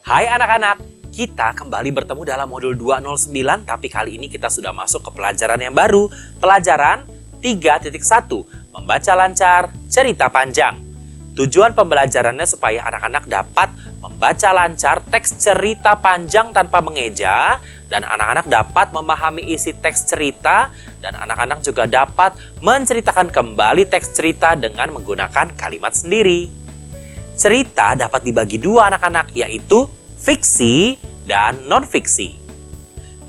Hai anak-anak, kita kembali bertemu dalam modul 209, tapi kali ini kita sudah masuk ke pelajaran yang baru, pelajaran 3.1, membaca lancar cerita panjang. Tujuan pembelajarannya supaya anak-anak dapat membaca lancar teks cerita panjang tanpa mengeja, dan anak-anak dapat memahami isi teks cerita, dan anak-anak juga dapat menceritakan kembali teks cerita dengan menggunakan kalimat sendiri. Cerita dapat dibagi dua anak-anak, yaitu fiksi dan non-fiksi.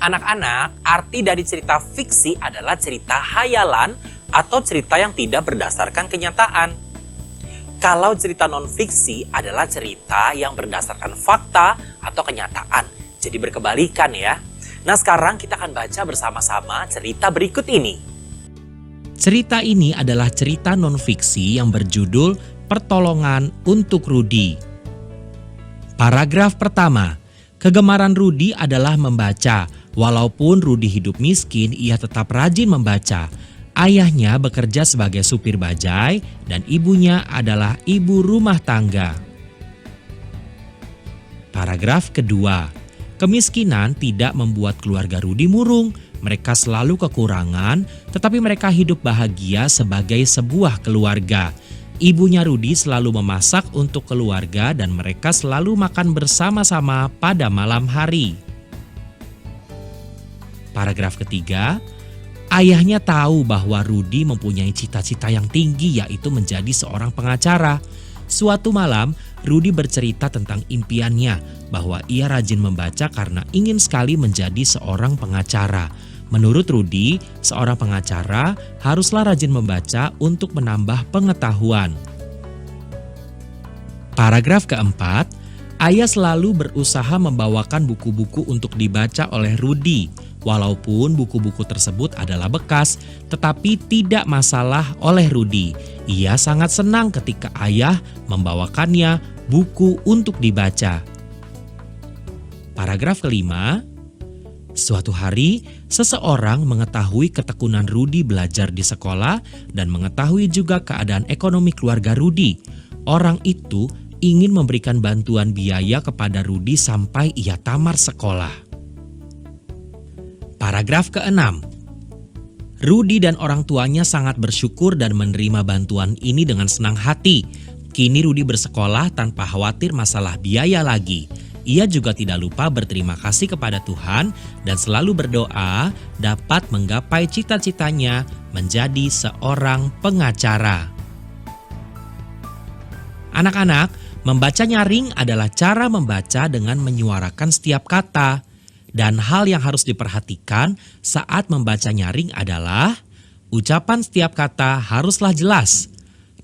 Anak-anak, arti dari cerita fiksi adalah cerita hayalan atau cerita yang tidak berdasarkan kenyataan. Kalau cerita non-fiksi adalah cerita yang berdasarkan fakta atau kenyataan. Jadi berkebalikan ya. Nah sekarang kita akan baca bersama-sama cerita berikut ini. Cerita ini adalah cerita non-fiksi yang berjudul Pertolongan untuk Rudy. Paragraf pertama, kegemaran Rudy adalah membaca. Walaupun Rudy hidup miskin, ia tetap rajin membaca. Ayahnya bekerja sebagai supir bajai dan ibunya adalah ibu rumah tangga. Paragraf kedua, kemiskinan tidak membuat keluarga Rudy murung. Mereka selalu kekurangan, tetapi mereka hidup bahagia sebagai sebuah keluarga. Ibunya Rudy selalu memasak untuk keluarga dan mereka selalu makan bersama-sama pada malam hari. Paragraf ketiga, ayahnya tahu bahwa Rudy mempunyai cita-cita yang tinggi, yaitu menjadi seorang pengacara. Suatu malam, Rudy bercerita tentang impiannya bahwa ia rajin membaca karena ingin sekali menjadi seorang pengacara. Menurut Rudy, seorang pengacara haruslah rajin membaca untuk menambah pengetahuan. Paragraf keempat, ayah selalu berusaha membawakan buku-buku untuk dibaca oleh Rudy. Walaupun buku-buku tersebut adalah bekas, tetapi tidak masalah oleh Rudy. Ia sangat senang ketika ayah membawakannya buku untuk dibaca. Paragraf kelima, suatu hari, seseorang mengetahui ketekunan Rudy belajar di sekolah dan mengetahui juga keadaan ekonomi keluarga Rudy. Orang itu ingin memberikan bantuan biaya kepada Rudy sampai ia tamat sekolah. Paragraf keenam, Rudy dan orang tuanya sangat bersyukur dan menerima bantuan ini dengan senang hati. Kini Rudy bersekolah tanpa khawatir masalah biaya lagi. Ia juga tidak lupa berterima kasih kepada Tuhan dan selalu berdoa dapat menggapai cita-citanya menjadi seorang pengacara. Anak-anak, membaca nyaring adalah cara membaca dengan menyuarakan setiap kata. Dan hal yang harus diperhatikan saat membaca nyaring adalah ucapan setiap kata haruslah jelas.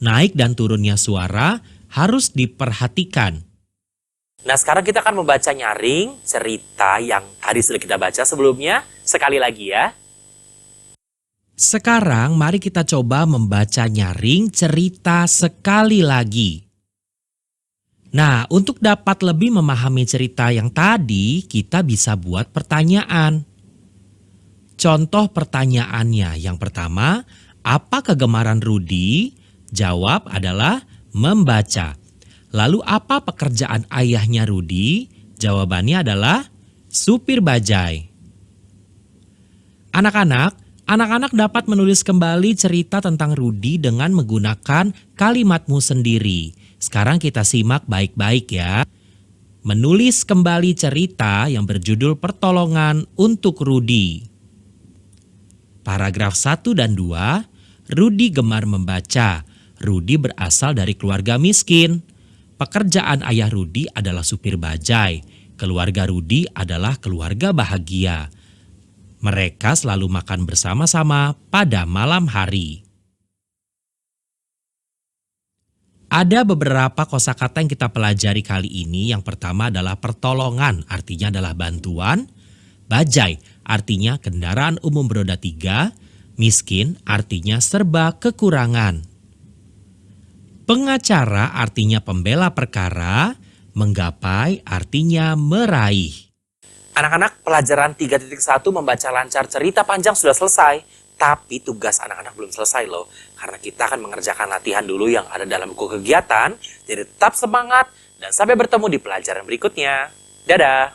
Naik dan turunnya suara harus diperhatikan. Nah sekarang kita akan membaca nyaring cerita yang tadi sudah kita baca sebelumnya. Sekali lagi ya. Sekarang mari kita coba membaca nyaring cerita sekali lagi. Nah, untuk dapat lebih memahami cerita yang tadi, kita bisa buat pertanyaan. Contoh pertanyaannya yang pertama, apa kegemaran Rudy? Jawab adalah membaca. Lalu apa pekerjaan ayahnya Rudy? Jawabannya adalah supir bajai. Anak-anak dapat menulis kembali cerita tentang Rudy dengan menggunakan kalimatmu sendiri. Sekarang kita simak baik-baik ya. Menulis kembali cerita yang berjudul Pertolongan untuk Rudy. Paragraf 1 dan 2, Rudy gemar membaca. Rudy berasal dari keluarga miskin. Pekerjaan ayah Rudy adalah supir bajai. Keluarga Rudy adalah keluarga bahagia. Mereka selalu makan bersama-sama pada malam hari. Ada beberapa kosakata yang kita pelajari kali ini. Yang pertama adalah pertolongan, artinya adalah bantuan. Bajai artinya kendaraan umum beroda 3, miskin artinya serba kekurangan. Pengacara artinya pembela perkara, menggapai artinya meraih. Anak-anak, pelajaran 3.1 membaca lancar cerita panjang sudah selesai. Tapi tugas anak-anak belum selesai loh. Karena kita akan mengerjakan latihan dulu yang ada dalam buku kegiatan. Jadi tetap semangat dan sampai bertemu di pelajaran berikutnya. Dadah!